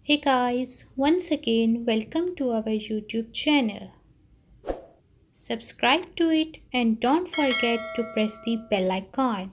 Hey guys, once again, welcome to our YouTube channel. Subscribe to it and don't forget to press the bell icon.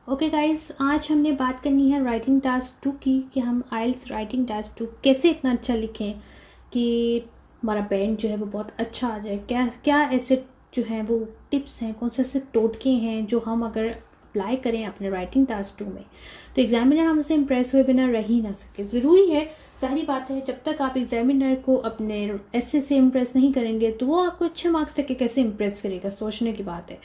Okay guys, आज हमने बात करनी है writing task 2 की कि हम आइल्स राइटिंग टास्क 2 कैसे इतना अच्छा लिखें कि हमारा बैंड जो है वो बहुत अच्छा आ जाए। क्या क्या ऐसे जो हैं वो टिप्स हैं, कौन से ऐसे टोटके हैं जो हम अगर अप्लाई करें अपने राइटिंग टास्क 2 में तो एग्जामिनर हमसे इम्प्रेस हुए बिना रह ही ना सके। ज़रूरी है, ज़ाहिर बात है, जब तक आप एग्जामिनर को अपने ऐसे से इम्प्रेस नहीं करेंगे तो वो आपको अच्छे मार्क्स तक के कैसे इम्प्रेस करेगा, सोचने की बात है।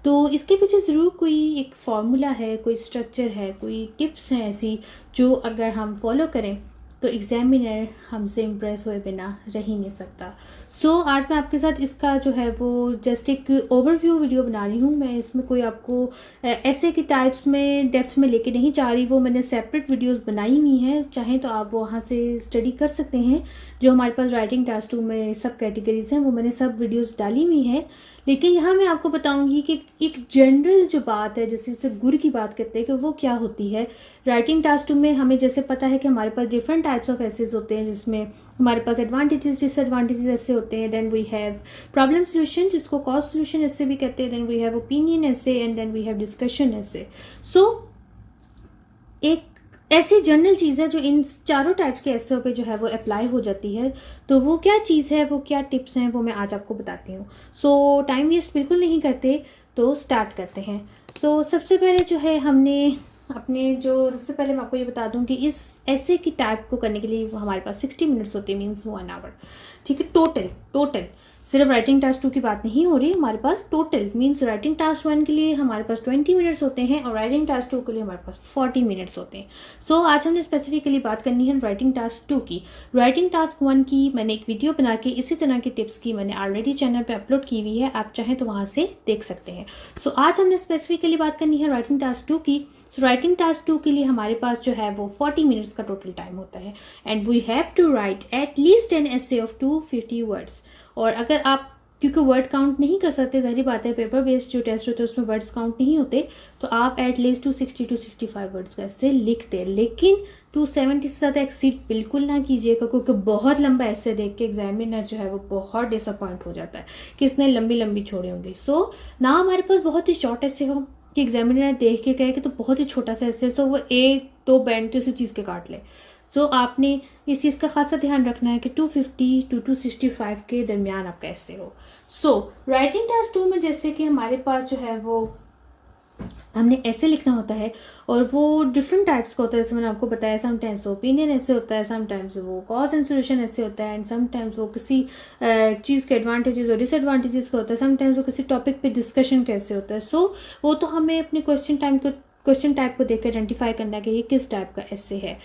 तो इसके पीछे ज़रूर कोई एक फार्मूला है, कोई स्ट्रक्चर है, कोई टिप्स हैं ऐसी जो अगर हम फॉलो करें तो एग्जामिनर हमसे इम्प्रेस हुए बिना रह ही नहीं सकता। आज मैं आपके साथ इसका जो है वो जस्ट एक ओवरव्यू वीडियो बना रही हूँ। मैं इसमें कोई आपको ऐसे की टाइप्स में डेप्थ में लेके नहीं जा रही, वो मैंने सेपरेट वीडियोस बनाई हुई हैं, चाहें तो आप वहाँ से स्टडी कर सकते हैं। जो हमारे पास राइटिंग टास्क 2 में सब कैटेगरीज हैं वो मैंने सब वीडियोस डाली हुई हैं। लेकिन यहाँ मैं आपको बताऊंगी कि एक जनरल जो बात है, जैसे गुर की बात करते हैं कि वो क्या होती है राइटिंग टास्क 2 में। हमें जैसे पता है कि हमारे पास डिफरेंट टाइप्स ऑफ एसेज होते हैं जिसमें हमारे पास एडवांटेजेस डिसएडवांटेजेस ऐसे होते हैं। Then we have problem solution जिसको कॉज सोल्यूशन ऐसे भी कहते हैं। देन वी हैव ओपिनियन ऐसे and then we have discussion ऐसे। एक ऐसी जनरल चीज़ है जो इन चारों टाइप्स के एसओ पे जो है वो अप्लाई हो जाती है। तो वो क्या चीज़ है, वो क्या टिप्स हैं, वो मैं आज आपको बताती हूँ। टाइम वेस्ट बिल्कुल नहीं करते, तो स्टार्ट करते हैं। सबसे पहले जो है हमने अपने जो सबसे पहले मैं आपको ये बता दूं कि इस ऐसे की टाइप को करने के लिए हमारे पास 60 मिनट्स होते हैं, मीन्स 1 आवर। ठीक है, टोटल सिर्फ राइटिंग टास्क 2 की बात नहीं हो रही, हमारे पास टोटल मीन्स राइटिंग टास्क 1 के लिए हमारे पास 20 मिनट्स होते हैं और राइटिंग टास्क 2 के लिए हमारे पास 40 मिनट्स होते हैं। आज हमने स्पेसिफिकली बात करनी है राइटिंग टास्क 2 की। राइटिंग टास्क 1 की मैंने एक वीडियो बना के इसी तरह की टिप्स की मैंने ऑलरेडी चैनल पे अपलोड की हुई है, आप चाहें तो वहाँ से देख सकते हैं। आज हमने स्पेसिफिकली बात करनी है राइटिंग टास्क 2 की। राइटिंग टास्क 2 के लिए हमारे पास जो है वो 40 मिनट्स का टोटल टाइम होता है and we have to write at least an essay of 250 words. और अगर आप क्योंकि वर्ड काउंट नहीं कर सकते, जाहिर बात है, पेपर बेस्ड जो टेस्ट होते हैं उसमें वर्ड्स काउंट नहीं होते, तो आप एट लीस्ट 260 to 65 वर्ड्स का ऐसे लिखते हैं। लेकिन 270 से ज़्यादा एक्सीड बिल्कुल ना कीजिएगा, क्योंकि बहुत लंबा ऐसे देख के एग्जामिनर जो है वो बहुत डिसअपॉइंट हो जाता है कि इसने लंबी लंबी छोड़े होंगे। ना हमारे पास बहुत ही शॉर्ट ऐसे हो कि एग्जामिनर देख के कहे कि तो बहुत ही छोटा सा ऐसे, वो एक दो बैंड तो इसी चीज़ के काट ले। आपने इस चीज़ का खासा ध्यान रखना है कि 250 to 265 के दरमियान आपका ऐसे हो। राइटिंग टास्क 2 में जैसे कि हमारे पास जो है वो हमने ऐसे लिखना होता है और वो डिफरेंट टाइप्स का होता है, जैसे मैंने आपको बताया। समटाइम्स ओपिनियन ऐसे होता है, समटाइम्स वो कॉज एंड सोल्यूशन ऐसे होता है, एंड समटाइम्स वो किसी चीज़ के एडवांटेजेस और डिसएडवांटेजेस का होता है, समटाइम्स वो किसी टॉपिक पे डिस्कशन कैसे होता है। वो तो हमें अपने क्वेश्चन टाइप को देख कर आइडेंटिफाई करना है कि ये किस टाइप का ऐसे है।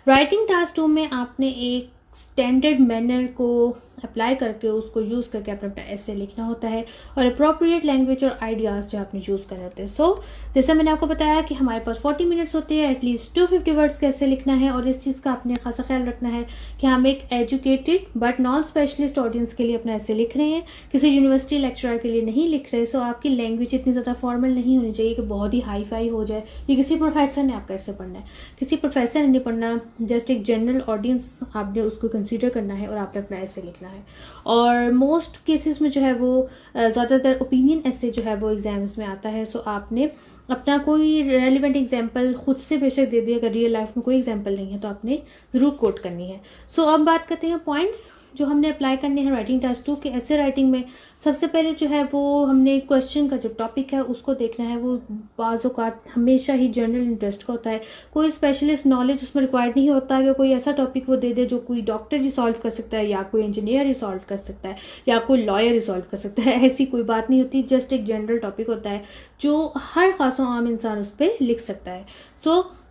राइटिंग टास्क 2 में आपने एक स्टैंडर्ड मैनर को अप्लाई करके उसको यूज़ करके अपना ऐसे लिखना होता है और अप्रोप्रिएट लैंग्वेज और आइडियाज़ जो आपने यूज़ करने होते हैं। जैसे मैंने आपको बताया कि हमारे पास 40 मिनट्स होते हैं, एटलीस्ट 250 वर्ड्स कैसे लिखना है। और इस चीज़ का आपने खासा ख्याल रखना है कि हम एक educated but non specialist audience के लिए अपना ऐसे लिख रहे हैं, किसी यूनिवर्सिटी लेक्चरर के लिए नहीं लिख रहे। आपकी लैंग्वेज इतनी ज़्यादा फॉर्मल नहीं होनी चाहिए कि बहुत ही हाई फाई हो जाए। ये किसी प्रोफेसर ने आपका ऐसे पढ़ना है, किसी प्रोफेसर ने नहीं पढ़ना, जस्ट एक जनरल ऑडियंस आपने उसको कंसिडर करना है और आपने अपना ऐसे लिखना है। और मोस्ट केसेस में जो है वो ज़्यादातर ओपिनियन ऐसे जो है वो एग्जाम्स में आता है। आपने अपना कोई रेलिवेंट एग्जाम्पल खुद से बेशक दे दिया, अगर रियल लाइफ में कोई एग्जाम्पल नहीं है तो आपने ज़रूर कोट करनी है। अब बात करते हैं पॉइंट्स जो हमने अप्लाई करने हैं राइटिंग टास्क 2 के ऐसे राइटिंग में। सबसे पहले जो है वो हमने क्वेश्चन का जो टॉपिक है उसको देखना है। वो बाज़ औक़ात हमेशा ही जनरल इंटरेस्ट का होता है, कोई स्पेशलिस्ट नॉलेज उसमें रिक्वायर्ड नहीं होता कि कोई ऐसा टॉपिक वो दे दे जो कोई डॉक्टर ही सॉल्व कर सकता है या कोई इंजीनियर ही सॉल्व कर सकता है या कोई लॉयर ही सॉल्व कर सकता है। ऐसी कोई बात नहीं होती, जस्ट एक जनरल टॉपिक होता है जो हर खासा आम इंसान उस पर लिख सकता है।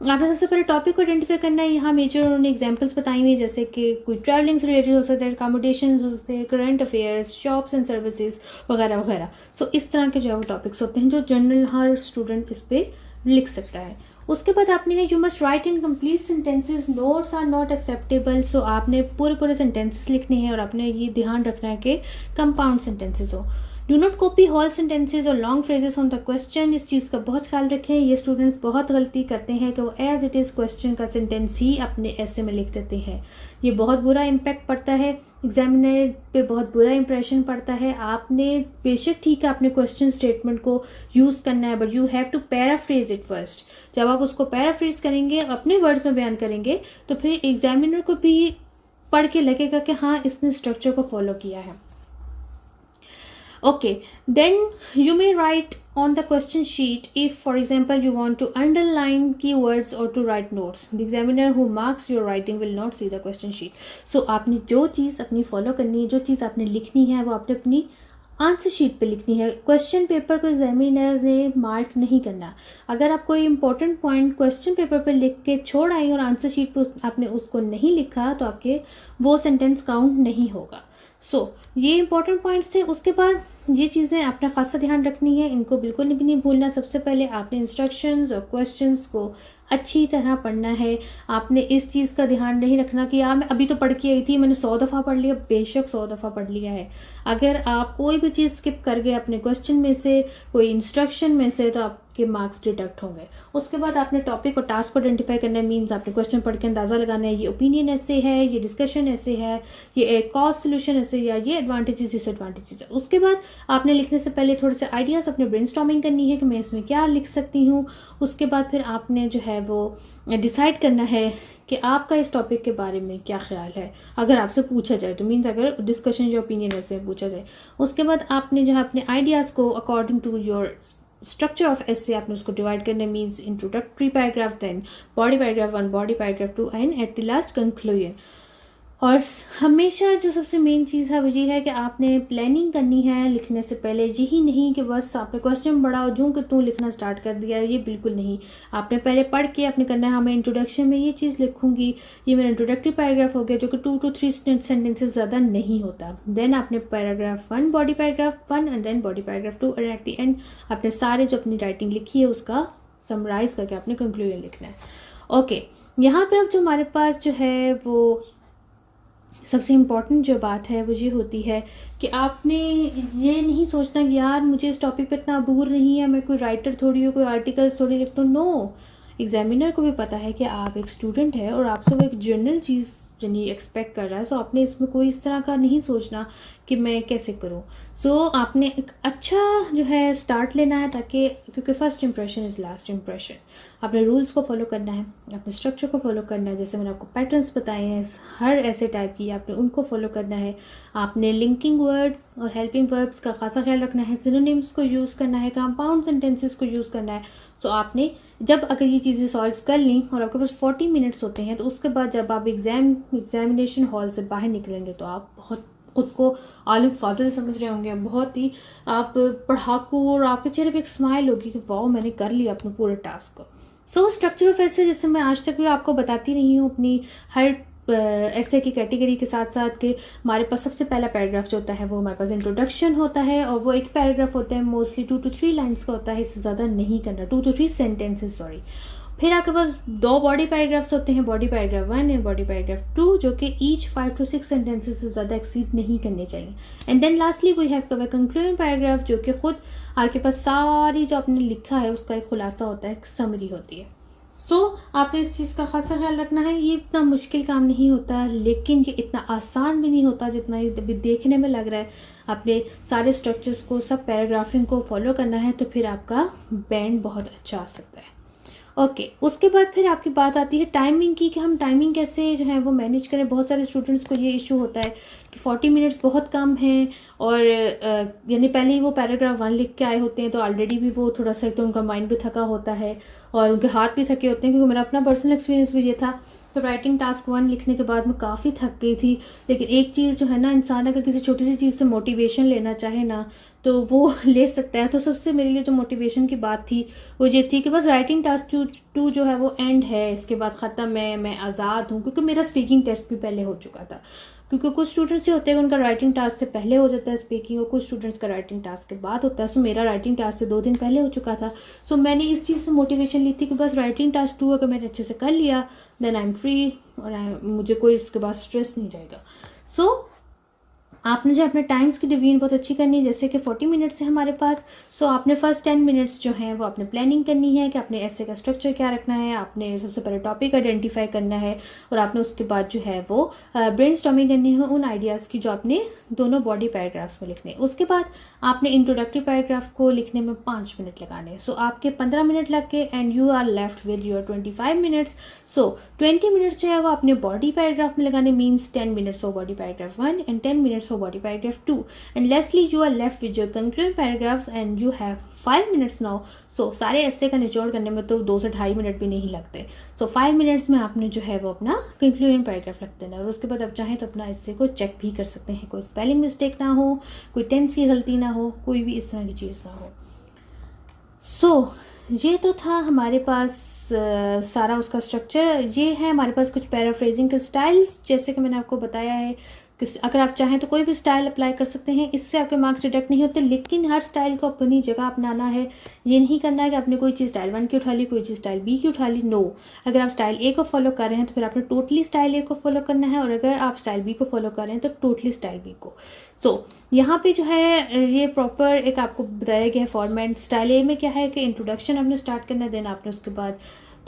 आपने सबसे पहले टॉपिक को आइडेंटिफाई करना है। यहाँ मेजर उन्होंने एग्जांपल्स बताई हुई, जैसे कि कोई ट्रैवलिंग से रिलेटेड हो सकता है, अकोमोडेशन हो सकते हैं, current affairs, shops and services वगैरह वगैरह। इस तरह के जो है वो टॉपिक्स होते हैं जो जनरल हर स्टूडेंट इस पर लिख सकता है। उसके बाद आपने है you must write in complete sentences, notes are not acceptable. आपने पूरे सेंटेंसेस लिखने हैं और आपने ये ध्यान रखना है कि कंपाउंड सेंटेंसेज हो। Do not copy whole sentences और long phrases on the question. इस चीज़ का बहुत ख्याल रखें, ये स्टूडेंट्स बहुत गलती करते हैं कि वो एज इट इज़ क्वेश्चन का सेंटेंस ही अपने ऐसे में लिख देते हैं। ये बहुत बुरा इम्पैक्ट पड़ता है, एग्जामिनर पे बहुत बुरा इंप्रेशन पड़ता है। आपने बेशक ठीक है आपने क्वेश्चन स्टेटमेंट को यूज़ करना है, but you have to paraphrase it first. जब आप उसको पैराफ्रेज करेंगे, अपने वर्ड्स में बयान करेंगे, तो फिर एग्जामिनर को भी पढ़ के लगेगा कि हाँ इसने स्ट्रक्चर को फॉलो किया है। Okay, then you may write on the question sheet if, for example, you want to underline keywords or to write notes. The examiner who marks your writing will not see the question sheet. So आपने जो चीज़ अपनी follow करनी है, जो चीज़ आपने लिखनी है, वो आपने अपनी आंसर शीट पे लिखनी है। क्वेश्चन पेपर को एग्जामिनर ने मार्क नहीं करना। अगर आप कोई इंपॉर्टेंट पॉइंट क्वेश्चन पेपर पे लिख के छोड़ आए और आंसर शीट पे आपने उसको नहीं लिखा, तो आपके वो सेंटेंस काउंट नहीं होगा। ये इंपॉर्टेंट पॉइंट्स थे। उसके बाद ये चीज़ें आपने खासा ध्यान रखनी है, इनको बिल्कुल भी नहीं भूलना। सबसे पहले आपने इंस्ट्रक्शंस और क्वेश्चंस को अच्छी तरह पढ़ना है। आपने इस चीज़ का ध्यान नहीं रखना कि यार मैं अभी तो पढ़ के आई थी, मैंने 100 दफ़ा पढ़ लिया। बेशक 100 दफ़ा पढ़ लिया है, अगर आप कोई भी चीज़ स्किप कर गए अपने क्वेश्चन में से, कोई इंस्ट्रक्शन में से, तो आपके मार्क्स डिडक्ट होंगे। उसके बाद आपने टॉपिक और टास्क को आइडेंटिफाई करना है। मीन्स आपने क्वेश्चन पढ़ के अंदाज़ा लगाना है ये ओपिनियन ऐसे है, ये डिस्कशन ऐसे है, ये एक कॉज सोल्यूशन ऐसे, या ये एडवांटेजेस डिसएडवांटेजेस है। उसके बाद आपने लिखने से पहले थोड़े से आइडियाज़ अपने ब्रेनस्टॉर्मिंग करनी है कि मैं इसमें क्या लिख सकती हूँ। उसके बाद फिर आपने जो है वो डिसाइड करना है कि आपका इस टॉपिक के बारे में क्या ख्याल है, अगर आपसे पूछा जाए तो। मीन्स अगर डिस्कशन या ओपिनियन ऐसे पूछा जाए। उसके बाद आपने जो है अपने आइडियाज़ को according to your structure of essay आपने उसको डिवाइड करना है। Means introductory paragraph, then body paragraph 1, body paragraph 2 and at the last conclusion. और हमेशा जो सबसे मेन चीज़ है वो ये है कि आपने प्लानिंग करनी है लिखने से पहले। यही नहीं कि बस आपने क्वेश्चन पढ़ा और जूँ कि तू लिखना स्टार्ट कर दिया, ये बिल्कुल नहीं। आपने पहले पढ़ के आपने करना है, हाँ मैं इंट्रोडक्शन में ये चीज़ लिखूंगी, ये मेरा इंट्रोडक्टरी पैराग्राफ हो गया जो कि 2 to 3 सेंटेंसेस ज़्यादा नहीं होता। देन आपने paragraph 1, body paragraph 1 and then body paragraph 2 and at the end आपने सारे जो अपनी राइटिंग लिखी है उसका समराइज़ करके आपने कंक्लूजन लिखना है। ओके, यहाँ पे अब जो हमारे पास जो है वो सबसे इम्पॉर्टेंट जो बात है वो ये होती है कि आपने ये नहीं सोचना कि यार मुझे इस टॉपिक पे इतना अबूर नहीं है, मैं कोई राइटर थोड़ी हूँ, कोई आर्टिकल्स थोड़ी लिखता हूँ। नो, एग्जामिनर को भी पता है कि आप एक स्टूडेंट है और आपसे वो एक जनरल चीज़ यानी एक्सपेक्ट कर रहा है। सो आपने इसमें कोई इस तरह का नहीं सोचना कि मैं कैसे करूं। सो आपने एक अच्छा जो है स्टार्ट लेना है, ताकि क्योंकि first impression is last impression. आपने रूल्स को फॉलो करना है, अपने स्ट्रक्चर को फॉलो करना है। जैसे मैंने आपको पैटर्न्स बताए हैं हर ऐसे टाइप की, आपने उनको फॉलो करना है। आपने लिंकिंग वर्ड्स और हेल्पिंग वर्ब्स का खासा ख्याल रखना है, सिनोनिम्स को यूज़ करना है, कंपाउंड सेंटेंसेस को यूज़ करना है। सो आपने जब अगर ये चीज़ें सॉल्व कर ली और आपके पास 40 मिनट्स होते हैं, तो उसके बाद जब आप एग्जामिनेशन हॉल से बाहर निकलेंगे तो आप बहुत खुद को आलिम फाजिल समझ रहे होंगे, बहुत ही आप पढ़ाकू, और आपके चेहरे पे एक स्माइल होगी कि वाह मैंने कर लिया अपने पूरे टास्क को। सो स्ट्रक्चर ऑफ ऐसे, जैसे मैं आज तक भी आपको बताती रही हूँ अपनी हर ऐसे की कैटेगरी के साथ साथ कि हमारे पास सबसे पहला पैराग्राफ जो होता है वो हमारे पास इंट्रोडक्शन होता है, और वो एक पैराग्राफ होता है, मोस्टली 2 to 3 लाइन्स का होता है, इससे ज़्यादा नहीं करना, 2 to 3 सेंटेंसेस सॉरी। फिर आपके पास 2 बॉडी पैराग्राफ्स होते हैं, body paragraph 1 and body paragraph 2, जो कि ईच 5 to 6 सेंटेंसेस से ज़्यादा एक्सीड नहीं करने चाहिए। And then lastly we have cover conclusion paragraph, जो कि खुद आपके पास सारी जो आपने लिखा है उसका एक खुलासा होता है, एक समरी होती है। सो आपने इस चीज़ का खासा ख्याल रखना है। ये इतना मुश्किल काम नहीं होता, लेकिन ये इतना आसान भी नहीं होता जितना ये अभी देखने में लग रहा है। आपने सारे स्ट्रक्चर्स को, सब पैराग्राफिंग को फॉलो करना है, तो फिर आपका बैंड बहुत अच्छा आ सकता है। ओके, उसके बाद फिर आपकी बात आती है टाइमिंग की, कि हम टाइमिंग कैसे जो है वो मैनेज करें। बहुत सारे स्टूडेंट्स को ये इशू होता है कि 40 मिनट्स बहुत कम हैं, और यानी पहले ही वो पैराग्राफ 1 लिख के आए होते हैं, तो ऑलरेडी भी वो थोड़ा सा, तो उनका माइंड भी थका होता है और उनके हाथ भी थके होते हैं। क्योंकि मेरा अपना पर्सनल एक्सपीरियंस भी ये था, तो राइटिंग टास्क 1 लिखने के बाद मैं काफ़ी थक गई थी। लेकिन एक चीज़ जो है ना, इंसान अगर किसी छोटी सी चीज़ से मोटिवेशन लेना चाहे ना, तो वो ले सकता है। तो सबसे मेरे लिए जो मोटिवेशन की बात थी वो ये थी कि बस राइटिंग टास्क 2 जो है वो एंड है, इसके बाद ख़त्म है, मैं आज़ाद हूँ। क्योंकि मेरा स्पीकिंग टेस्ट भी पहले हो चुका था। क्योंकि कुछ स्टूडेंट्स ये होते हैं उनका राइटिंग टास्क से पहले हो जाता है स्पीकिंग, और कुछ स्टूडेंट्स का राइटिंग टास्क के बाद होता है। सो मेरा राइटिंग टास्क से 2 दिन पहले हो चुका था। सो मैंने इस चीज़ से मोटिवेशन ली थी कि बस राइटिंग टास्क 2 अगर मैंने अच्छे से कर लिया, देन आई एम फ्री, और मुझे कोई इसके बाद स्ट्रेस नहीं रहेगा। सो आपने जो अपने टाइम्स की डिवीजन बहुत अच्छी करनी है, जैसे कि 40 मिनट्स है हमारे पास। सो आपने फर्स्ट 10 मिनट्स जो हैं वो आपने प्लानिंग करनी है कि आपने ऐसे का स्ट्रक्चर क्या रखना है, आपने सबसे पहले टॉपिक आइडेंटिफाई करना है और आपने उसके बाद जो है वो ब्रेनस्टॉर्मिंग करनी है उन आइडियाज़ की जो आपने दोनों बॉडी पैराग्राफ्स में लिखने हैं। उसके बाद आपने इंट्रोडक्टरी पैराग्राफ को लिखने में 5 मिनट लगाने हैं। सो आपके 15 मिनट लग के and you are left with your 25 minutes. So 20 minutes जो है वो अपने बॉडी पैराग्राफ में लगाने, means 10 minutes for body paragraph 1 and 10 minutes for body paragraph 2, and lastly you are left with your concluding paragraphs and you have 5 minutes now. so सारे ऐसे का निचोड़ करने में तो 2 से 2.5 मिनट भी नहीं लगते। so 5 मिनट्स में आपने जो है वो अपना कंक्लूडिंग पैराग्राफ लिख देना और उसके बाद आप चाहें तो अपना इससे को चेक भी कर सकते हैं, कोई स्पेलिंग मिस्टेक ना हो, कोई टेंस की गलती ना हो, कोई भी इस तरह की चीज़ ना हो। ये तो था हमारे पास सारा उसका स्ट्रक्चर। ये है हमारे पास कुछ पैराफ्रेजिंग के स्टाइल्स, जैसे कि मैंने आपको बताया है कि अगर आप चाहें तो कोई भी स्टाइल अप्लाई कर सकते हैं, इससे आपके मार्क्स डिडक्ट नहीं होते, लेकिन हर स्टाइल को अपनी जगह अपनाना है। ये नहीं करना है कि आपने कोई चीज़ स्टाइल 1 की उठा ली, कोई चीज़ स्टाइल B की उठा ली। नो, अगर आप स्टाइल A को फॉलो कर रहे हैं तो फिर आपने टोटली स्टाइल A को फॉलो करना है, और अगर आप स्टाइल B को फॉलो कर रहे हैं तो टोटली स्टाइल B को। यहाँ पे जो है ये प्रॉपर एक आपको बताया गया है फॉर्मेट। स्टाइल ए में क्या है कि इंट्रोडक्शन आपने स्टार्ट करना है, देन आपने उसके बाद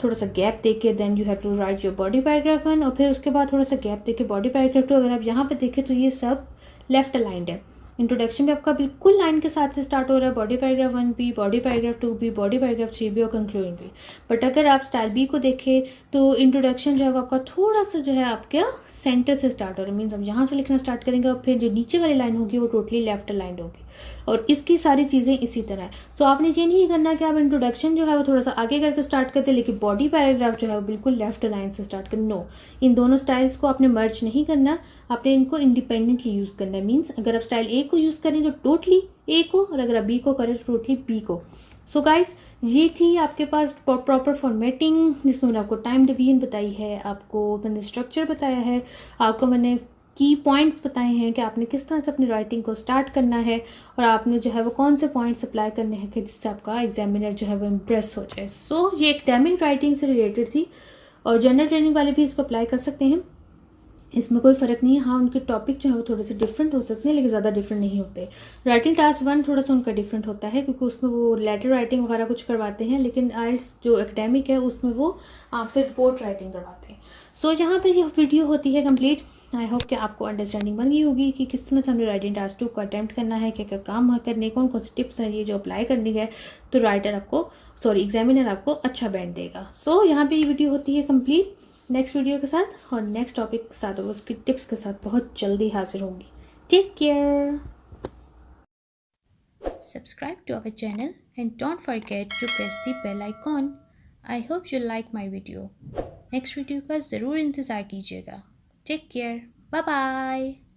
थोड़ा सा गैप देके then you have to write your body paragraph 1, और फिर उसके बाद थोड़ा सा गैप देके बॉडी पैराग्राफ 2। अगर आप यहाँ पे देखें तो ये सब लेफ्ट अलाइंड है। इंट्रोडक्शन भी आपका बिल्कुल लाइन के साथ से स्टार्ट हो रहा है, बॉडी पैराग्राफ 1 भी, बॉडी पैराग्राफ 2 भी, बॉडी पैराग्राफ 3 भी और कंक्लूडिंग भी। बट अगर आप स्टाइल बी को देखें तो इंट्रोडक्शन जो है वो आपका थोड़ा सा जो है आपके सेंटर से स्टार्ट हो रहा है, मीन्स हम यहाँ से लिखना स्टार्ट करेंगे और फिर जो नीचे वाली लाइन होगी वो टोटली लेफ्ट अलाइंड होगी, और इसकी सारी चीज़ें इसी तरह है। सो आपने ये नहीं करना कि आप इंट्रोडक्शन जो है वो थोड़ा सा आगे करके स्टार्ट करते, लेकिन बॉडी पैराग्राफ जो है वो बिल्कुल लेफ्ट लाइन से स्टार्ट करें। नो, इन दोनों स्टाइल्स को आपने मर्ज नहीं करना, आपने इनको इंडिपेंडेंटली यूज़ करना है। मीन्स अगर आप स्टाइल ए को यूज़ करें तो टोटली ए को, और अगर आप बी को करें तो टोटली बी को। सो गाइस, ये थी आपके पास प्रॉपर फॉर्मेटिंग, जिसमें मैंने आपको टाइम डिवीजन बताई है, आपको मैंने स्ट्रक्चर बताया है, आपको मैंने की पॉइंट्स बताए हैं कि आपने किस तरह से अपनी राइटिंग को स्टार्ट करना है, और आपने जो है वो कौन से पॉइंट्स अप्लाई करने हैं कि जिससे आपका एग्जामिनर जो है वो इम्प्रेस हो जाए। सो ये एकेडमिक राइटिंग से रिलेटेड थी, और जनरल ट्रेनिंग वाले भी इसको अप्लाई कर सकते हैं, इसमें कोई फ़र्क नहीं है। हाँ, उनके टॉपिक जो है वो थोड़े से डिफरेंट हो सकते हैं, लेकिन ज़्यादा डिफरेंट नहीं होते। राइटिंग टास्क 1 थोड़ा सा उनका डिफरेंट होता है, क्योंकि उसमें वो लेटर राइटिंग वगैरह कुछ करवाते हैं, लेकिन आइल्स जो एकेडमिक है उसमें वो आपसे रिपोर्ट राइटिंग करवाते हैं। सो यहाँ पे ये वीडियो होती है कंप्लीट। आई होप कि आपको अंडरस्टैंडिंग बन गई होगी कि किस तरह से हमने राइटिंग टास्क 2 को अटैम्प्ट करना है, क्या क्या काम करने, कौन कौन सी टिप्स हैं ये जो अप्लाई करनी है, तो एग्जामिनर आपको अच्छा बैंड देगा। सो यहाँ पे ये वीडियो होती है कंप्लीट। नेक्स्ट वीडियो के साथ और नेक्स्ट टॉपिक के साथ और उसकी टिप्स के साथ बहुत जल्दी हाजिर होंगी। Take care, subscribe to our channel and don't forget to press the bell icon. I hope you like my video. Next video का ज़रूर इंतज़ार कीजिएगा। Take care, bye bye.